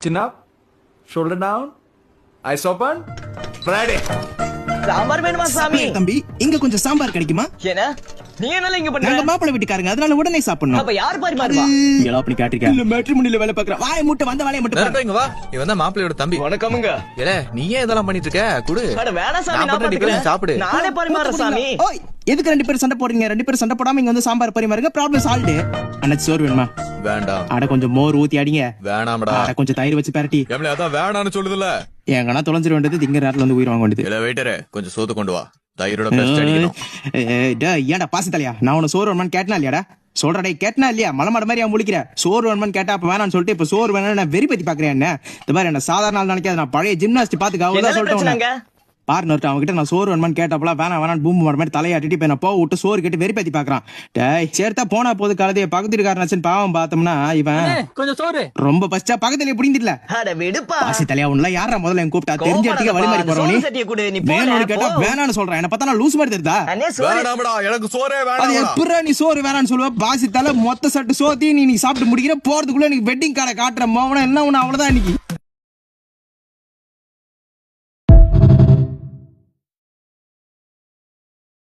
Chin up, shoulder down, eyes open, ready. Sambar வேணுமா சாமி? தம்பி இங்க கொஞ்சம் சாம்பார் கிடைக்குமா? என்ன நீ என்ன இங்க பண்ற? நாங்க மாப்பிள்ளை வீட்டுக்காரங்க, அதனால உடனே சாப்பிடணும். அப்ப யார் பரிமாறுவா? ஏலோ அப்படி காட்டிருக்க. இல்ல மேட்ரிமோனில வேலை பார்க்கற. வாயை மூட்ட வந்த வேலைய மட்டும் பாரு. இங்க வா. இவன் தான் மாப்பிள்ளையோட தம்பி. வணக்கம்ங்க. ஏலே நீ ஏன் இதெல்லாம் பண்ணிட்டு இருக்க? குடு. அட வேணா சாமி, நான் பண்றேன், நீ பாத்துக்கிறேன். சாப்பிடு. நானே பரிமாறேன் சாமி. ஓய் எதுக்கு ரெண்டு பேரும் சண்டை போடுறீங்க? ரெண்டு பேரும் சண்டை போடாம இங்க வந்து சாம்பார் பரிமாறுங்க, ப்ராப்ளம் சால்வ்டு. அண்ணா சோறு வேணுமா? வேண்டாம். அட கொஞ்சம் மோர் ஊத்தி அடிங்க. வேணாம்டா. அட கொஞ்சம் தயிர் வச்சு பரட்டி. ஏம்ல அதான் வேணாம்னு சொல்லுதுல. எங்கனா தொலைஞ்சிர வேண்டியது திங்க நேரத்துல வந்து உயிர் வாங்க வேண்டியது. இல்ல வெயிட்டரே கொஞ்சம் சோத்து கொண்டு வா. தயிரோட பெஸ்ட் அடிக்கணும். ஏன்டா பாசி தலையா, நான் உன சோறு வேணுமான்னு கேட்டனா இல்லையாடா? சொல்றடே கேட்டனா இல்லையா? மலமாட மாதிரி அவன் முழிக்கிற. சோறு வேணுமான்னு கேட்டா அப்ப வேணான்னு சொல்லிட்டு இப்ப சோறு வேணும்னு நான் வெறி பத்தி பாக்குறேன். என்ன இந்த மாதிரி என்ன சாதாரண நாள் நினைக்காது, நான் பழைய ஜிம்னாஸ்ட் பாத்துக்க என்ன அவ்வளவுதான் சொல்லிட்டேன். பிரச்சனைங்க? பார்ட்னர் அவங்க கிட்ட நான் சோறு வேணுமான்னு கேட்டப்பலாம் வேணாம் வேணாம் பூம்பு மாட மாதிரி தலையாட்டிட்டு இப்ப நான் போக விட்டு சோறு கேட்டு வெறி பத்தி பாக்குறான். டேய் சேர்த்தா போனா போது கலதைய பக்கத்து இருக்காருன்னு பாவம் பார்த்தோம்னா இவன் கொஞ்சம் சோறு. ரொம்ப பஸ்டா பக்கத்துல புடிந்திடல. அட விடுப்பா. பாசி தலையா உன்ன யாரா முதல்ல என் கூப்பிட்டா தெரிஞ்சதுக்கு வழி மாதிரி போறவனி சோறு சட்டியை கொடு, நீ போடா, வேணும்னு கேட்டா போ. வேணான்னு சொல்றேன். என்ன பார்த்தா நான் லூஸ் மாதிரி தெரியுதா? அண்ணே சோறு. வேணாம்டா எனக்கு சோறே அது வேணாம். எப்படா நீ சோறு வேணான்னு சொல்லுவ? பாசி தலை மொத்த சட்டு சோத்தி நீ சாப்பிட்டு முடிக்கிற போறதுக்குள்ள எனக்கு வெட்டிங் கார்டை காட்டுற மோவன என்ன ஒண்ணு அவ்வளவுதான் இன்னைக்கு.